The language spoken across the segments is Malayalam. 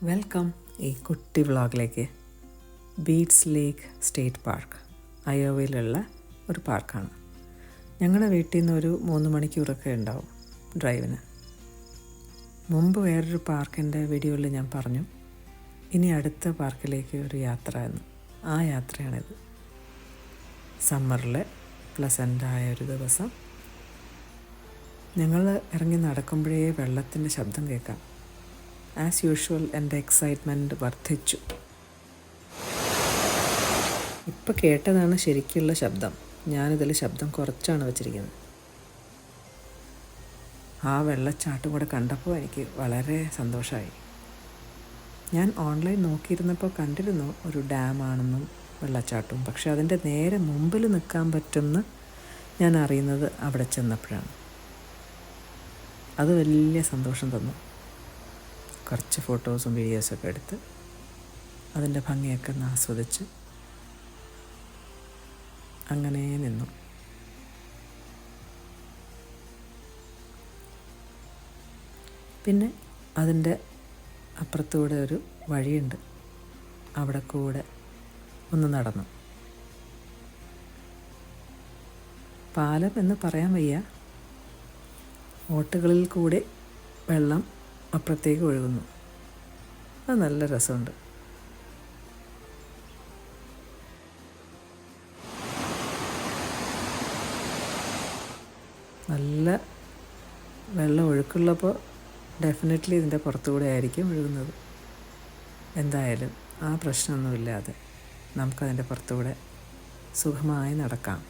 വെൽക്കം ഈ കുട്ടി വ്ളോഗിലേക്ക്. ബീഡ്സ് ലേക്ക് സ്റ്റേറ്റ് പാർക്ക് അയോവയിലുള്ള ഒരു പാർക്കാണ്. ഞങ്ങളുടെ വീട്ടിൽ നിന്ന് ഒരു 3 മണിക്കൂറൊക്കെ ഉണ്ടാവും ഡ്രൈവിന്. മുമ്പ് വേറൊരു പാർക്കിൻ്റെ വീഡിയോയിൽ ഞാൻ പറഞ്ഞു ഇനി അടുത്ത പാർക്കിലേക്ക് ഒരു യാത്ര എന്ന്. ആ യാത്രയാണിത്. സമ്മറിലെ പ്ലസൻ്റായ ഒരു ദിവസം ഞങ്ങൾ ഇറങ്ങി നടക്കുമ്പോഴേ വെള്ളത്തിൻ്റെ ശബ്ദം കേൾക്കാം. ആസ് യൂഷ്വൽ എൻ്റെ എക്സൈറ്റ്മെൻറ്റ് വർദ്ധിച്ചു. ഇപ്പം കേട്ടതാണ് ശരിക്കുള്ള ശബ്ദം. ഞാനിതിൽ ശബ്ദം കുറച്ചാണ് വച്ചിരിക്കുന്നത്. ആ വെള്ളച്ചാട്ടം കൂടെ കണ്ടപ്പോൾ എനിക്ക് വളരെ സന്തോഷമായി. ഞാൻ ഓൺലൈൻ നോക്കിയിരുന്നപ്പോൾ കണ്ടിരുന്നു ഒരു ഡാമാണെന്നും വെള്ളച്ചാട്ടവും. പക്ഷെ അതിൻ്റെ നേരെ മുമ്പിൽ നിൽക്കാൻ പറ്റുമെന്ന് ഞാൻ അറിയുന്നത് അവിടെ ചെന്നപ്പോഴാണ്. അത് വലിയ സന്തോഷം തന്നു. കുറച്ച് ഫോട്ടോസും വീഡിയോസൊക്കെ എടുത്ത് അതിൻ്റെ ഭംഗിയൊക്കെ ഒന്ന് ആസ്വദിച്ച് അങ്ങനെ നിന്നു. പിന്നെ അതിൻ്റെ അപ്പുറത്തൂടെ ഒരു വഴിയുണ്ട്. അവിടെ കൂടെ ഒന്ന് നടന്നു. പാലം എന്ന് പറയാൻ വയ്യ, ഓട്ടുകളിൽ കൂടെ വെള്ളം അപ്പുറത്തേക്ക് ഒഴുകുന്നു. അത് നല്ല രസമുണ്ട്. നല്ല വെള്ളം ഒഴുക്കുള്ളപ്പോൾ ഡെഫിനറ്റ്ലി ഇതിൻ്റെ പുറത്തുകൂടെ ആയിരിക്കും ഒഴുകുന്നത്. എന്തായാലും ആ പ്രശ്നമൊന്നുമില്ലാതെ നമുക്കതിൻ്റെ പുറത്തുകൂടെ സുഖമായി നടക്കാം.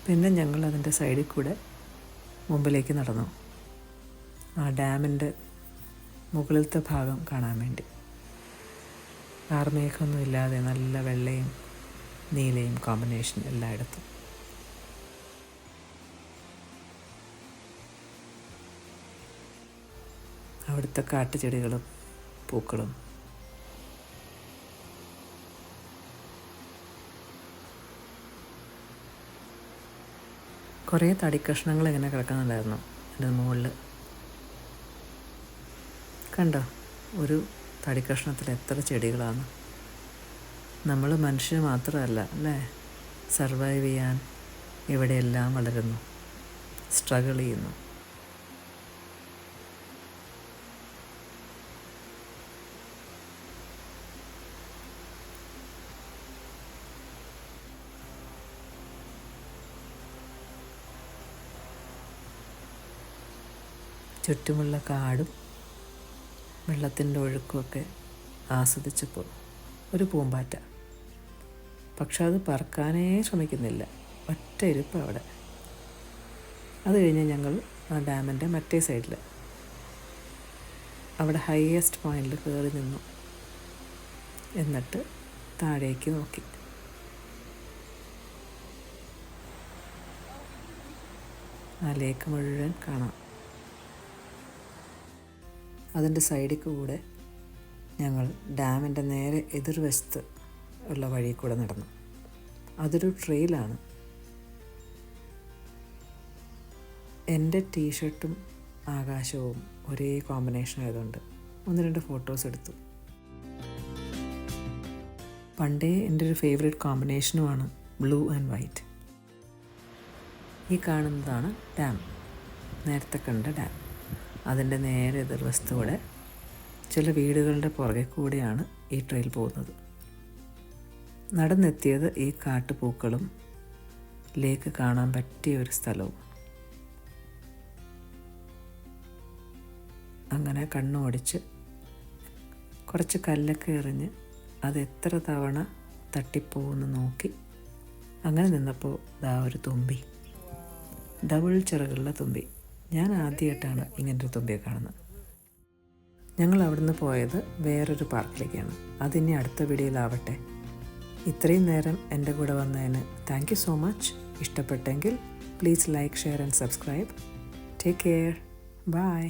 പിന്നെ ഞങ്ങൾ അതിൻ്റെ സൈഡിൽ കൂടെ മുമ്പിലേക്ക് നടന്നു. ആ ഡാമിൻ്റെ മുകളിലത്തെ ഭാഗം കാണാൻ വേണ്ടി. കാർമേഘമൊന്നും ഇല്ലാതെ നല്ല വെള്ളയും നീലയും കോമ്പിനേഷൻ എല്ലായിടത്തും. അവിടുത്തെ കാട്ടുചെടികളും പൂക്കളും. കുറേ തടിക്കഷ്ണങ്ങൾ ഇങ്ങനെ കിടക്കുന്നുണ്ടായിരുന്നു എൻ്റെ മുകളിൽ. കണ്ടോ, ഒരു തടിക്കഷ്ണത്തിൽ എത്ര ചെടികളാണ്. നമ്മൾ മനുഷ്യർ മാത്രമല്ല അല്ലേ, സർവൈവ് ചെയ്യാൻ ഇവിടെയെല്ലാം വളരുന്നു, സ്ട്രഗിൾ ചെയ്യുന്നു. ചുറ്റുമുള്ള കാടും വെള്ളത്തിൻ്റെ ഒഴുക്കുമൊക്കെ ആസ്വദിച്ചപ്പോൾ ഒരു പൂമ്പാറ്റ. പക്ഷെ അത് പറക്കാനേ ശ്രമിക്കുന്നില്ല, ഒറ്റ ഇരിപ്പ് അവിടെ. അത് കഴിഞ്ഞ് ഞങ്ങൾ ആ ഡാമിൻ്റെ മറ്റേ സൈഡിൽ അവിടെ ഹൈയസ്റ്റ് പോയിന്റിൽ കയറി നിന്നു. എന്നിട്ട് താഴേക്ക് നോക്കി. ആ ലേക്ക് മുഴുവൻ കാണാം. അതിൻ്റെ സൈഡിൽ കൂടെ ഞങ്ങൾ ഡാമിൻ്റെ നേരെ എതിർവശത്ത് ഉള്ള വഴി കൂടെ നടന്നു. അതൊരു ട്രെയിലാണ്. എൻ്റെ ടീഷർട്ടും ആകാശവും ഒരേ കോമ്പിനേഷൻ ആയതുകൊണ്ട് 1-2 ഫോട്ടോസ് എടുത്തു. പണ്ടേ എൻ്റെ ഒരു ഫേവറേറ്റ് കോമ്പിനേഷനുമാണ് ബ്ലൂ ആൻഡ് വൈറ്റ്. ഈ കാണുന്നതാണ് ഡാം, നേരത്തെ കണ്ട ഡാം. അതിൻ്റെ നേരെ എതിർവശത്തൂടെ ചില വീടുകളുടെ പുറകെ കൂടെയാണ് ഈ ട്രെയിൽ പോകുന്നത്. നടന്നെത്തിയത് ഈ കാട്ടുപൂക്കളും ലേക്ക് കാണാൻ പറ്റിയ ഒരു സ്ഥലവും. അങ്ങനെ കണ്ണോടിച്ച് കുറച്ച് കല്ലൊക്കെ എറിഞ്ഞ് അത് എത്ര തവണ തട്ടിപ്പോകുമെന്ന് നോക്കി അങ്ങനെ നിന്നപ്പോൾ ദാ ഒരു തുമ്പി, ഡബിൾ ചിറകുള്ള തുമ്പി. ഞാൻ ആദ്യമായിട്ടാണ് ഇങ്ങനൊരു തുമ്പിയെ കാണുന്നത്. ഞങ്ങൾ അവിടുന്ന് പോയത് വേറൊരു പാർക്കിലേക്കാണ്. അതിനി അടുത്ത വീഡിയോയിലാവട്ടെ. ഇത്രയും നേരം എൻ്റെ കൂടെ വന്നതിന് താങ്ക് യു സോ മച്ച്. ഇഷ്ടപ്പെട്ടെങ്കിൽ please like, share and subscribe. Take care. By.